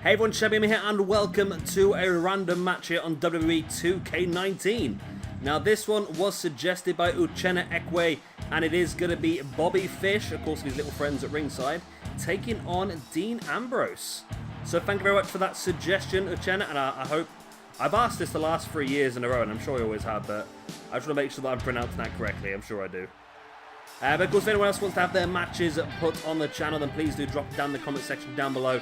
Hey everyone, Shabby here and welcome to a random match here on WWE 2K19. Now this one was suggested by Uchenna Ekwe and it is going to be Bobby Fish, of course his little friends at ringside, taking on Dean Ambrose. So thank you very much for that suggestion, Uchenna, and I hope, I've asked this the last 3 years in a row and I'm sure I always have, but I just want to make sure that I'm pronouncing that correctly, I'm sure I do. But of course if anyone else wants to have their matches put on the channel, then please do drop it down in the comment section down below.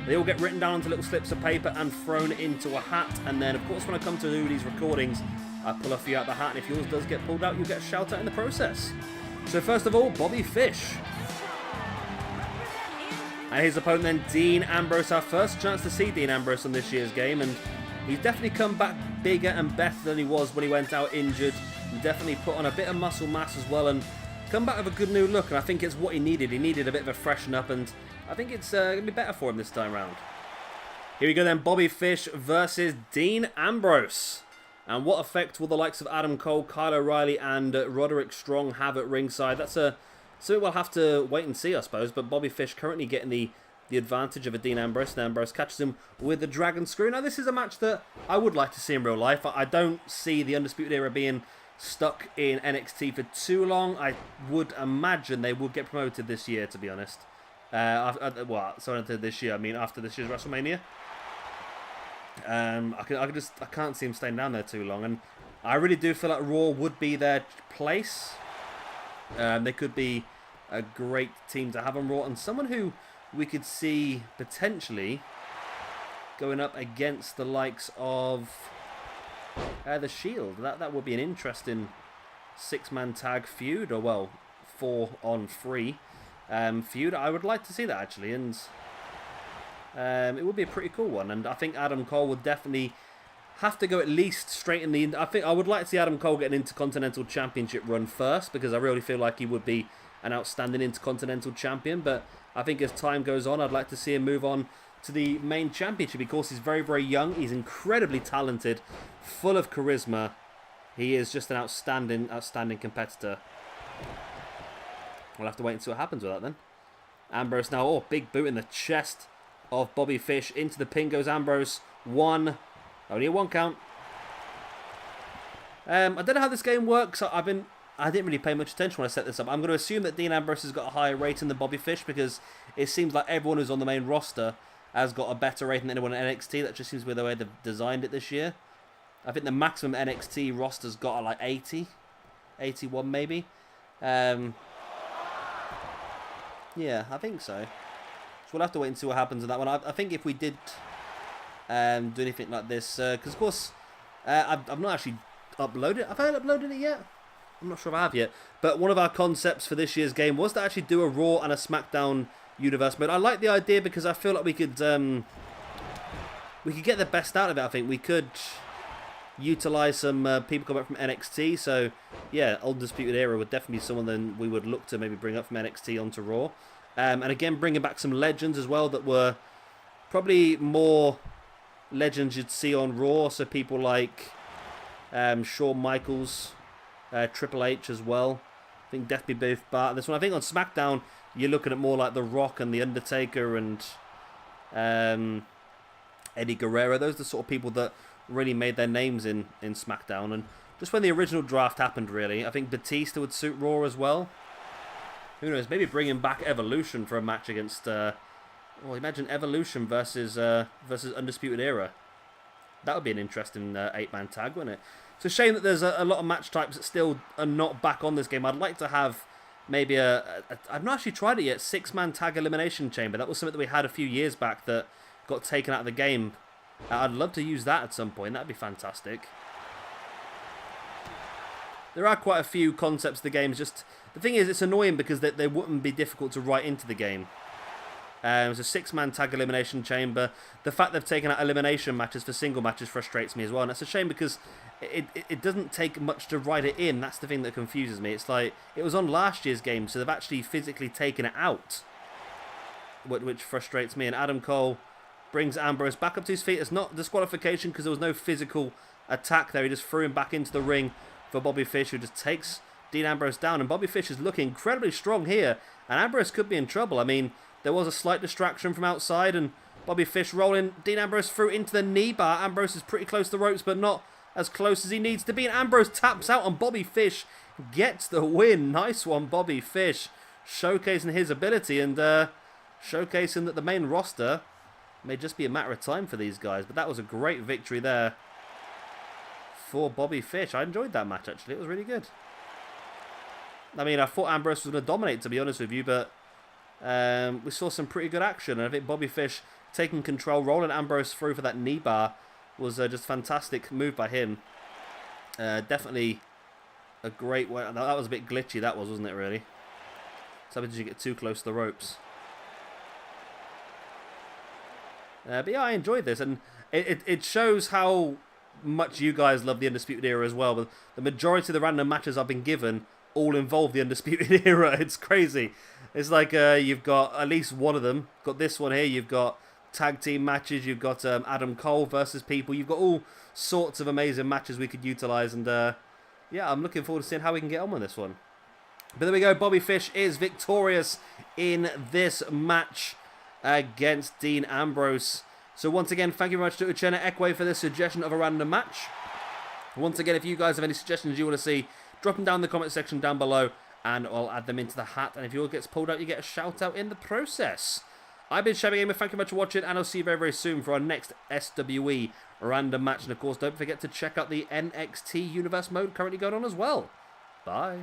They all get written down onto little slips of paper and thrown into a hat. And then, of course, when I come to do these recordings, I pull a few out the hat. And if yours does get pulled out, you'll get a shout out in the process. So first of all, Bobby Fish. And his opponent then, Dean Ambrose. Our first chance to see Dean Ambrose on this year's game. And he's definitely come back bigger and better than he was when he went out injured. He definitely put on a bit of muscle mass as well. And come back with a good new look. And I think it's what he needed. He needed a bit of a freshen up. And I think it's going to be better for him this time round. Here we go then, Bobby Fish versus Dean Ambrose. And what effect will the likes of Adam Cole, Kyle O'Reilly and Roderick Strong have at ringside? That's something we'll have to wait and see, I suppose. But Bobby Fish currently getting the advantage of a Dean Ambrose. And Ambrose catches him with the Dragon Screw. Now this is a match that I would like to see in real life. I don't see the Undisputed Era being stuck in NXT for too long. I would imagine they would get promoted this year, to be honest. After this year, I mean after this year's WrestleMania. I can't see him staying down there too long, and I really do feel like Raw would be their place. They could be a great team to have on Raw, and someone who we could see potentially going up against the likes of the Shield. That would be an interesting 6-man tag feud, or well, 4-on-3. Feud. I would like to see that actually, and it would be a pretty cool one. And I think Adam Cole would definitely have to go at least straight in the. I would like to see Adam Cole get an Intercontinental Championship run first, because I really feel like he would be an outstanding Intercontinental Champion. But I think as time goes on, I'd like to see him move on to the main championship, because he's very, very young. He's incredibly talented, full of charisma. He is just an outstanding competitor. We'll have to wait and see what happens with that then. Ambrose now, oh, big boot in the chest of Bobby Fish. Into the pin goes Ambrose. Only a 1 count. I don't know how this game works. I didn't really pay much attention when I set this up. I'm going to assume that Dean Ambrose has got a higher rating than Bobby Fish, because it seems like everyone who's on the main roster has got a better rating than anyone in NXT. That just seems to be the way they've designed it this year. I think the maximum NXT roster's got like 80. 81 maybe. Yeah, I think so. So we'll have to wait and see what happens in that one. I think if we did do anything like this, because of course I've not actually uploaded. Have I uploaded it yet? I'm not sure if I have yet. But one of our concepts for this year's game was to actually do a Raw and a SmackDown universe mode. I like the idea because I feel like we could get the best out of it. I think we could utilize some people coming up from NXT. So yeah, Undisputed Era would definitely be someone then we would look to maybe bring up from NXT onto Raw. And again, bringing back some legends as well that were probably more legends you'd see on Raw. So people like Shawn Michaels, Triple H as well. I think definitely both Bart. This one, I think on SmackDown, you're looking at more like The Rock and The Undertaker and Eddie Guerrero. Those are the sort of people that really made their names in SmackDown. And just when the original draft happened, really, I think Batista would suit Raw as well. Who knows, maybe bringing back Evolution for a match against well, imagine Evolution versus Undisputed Era. That would be an interesting 8-man tag, wouldn't it? It's a shame that there's a lot of match types that still are not back on this game. I'd like to have maybe I've not actually tried it yet, 6-man tag elimination chamber. That was something that we had a few years back that got taken out of the game. I'd love to use that at some point. That'd be fantastic. There are quite a few concepts of the game. Just the thing is, it's annoying because they wouldn't be difficult to write into the game. It's a 6-man tag elimination chamber. The fact they've taken out elimination matches for single matches frustrates me as well. And it's a shame because it doesn't take much to write it in. That's the thing that confuses me. It's like, it was on last year's game, so they've actually physically taken it out, which frustrates me. And Adam Cole brings Ambrose back up to his feet. It's not disqualification because there was no physical attack there. He just threw him back into the ring for Bobby Fish, who just takes Dean Ambrose down. And Bobby Fish is looking incredibly strong here, and Ambrose could be in trouble. I mean, there was a slight distraction from outside, and Bobby Fish rolling Dean Ambrose through into the knee bar. Ambrose is pretty close to the ropes, but not as close as he needs to be. And Ambrose taps out on Bobby Fish. Gets the win. Nice one, Bobby Fish. Showcasing his ability and showcasing that the main roster may just be a matter of time for these guys. But that was a great victory there for Bobby Fish. I enjoyed that match, actually. It was really good. I mean, I thought Ambrose was going to dominate, to be honest with you, but we saw some pretty good action. And I think Bobby Fish taking control, rolling Ambrose through for that knee bar was just a fantastic move by him. Definitely a great way. That was a bit glitchy, that was, wasn't it, really? Sometimes you get too close to the ropes. But yeah, I enjoyed this, and it shows how much you guys love the Undisputed Era as well. But the majority of the random matches I've been given all involve the Undisputed Era. It's crazy. It's like you've got at least one of them. Got this one here. You've got tag team matches. You've got Adam Cole versus people. You've got all sorts of amazing matches we could utilize. And yeah, I'm looking forward to seeing how we can get on with this one. But there we go. Bobby Fish is victorious in this match against Dean Ambrose. So once again, thank you very much to Uchenna Ekwe for this suggestion of a random match. Once again, if you guys have any suggestions you want to see, drop them down in the comment section down below, and I'll add them into the hat. And if yours gets pulled out, you get a shout out in the process. I've been Shabby Gamer. Thank you very much for watching, and I'll see you very, very soon for our next SWE random match. And of course, don't forget to check out the NXT Universe mode currently going on as well. Bye.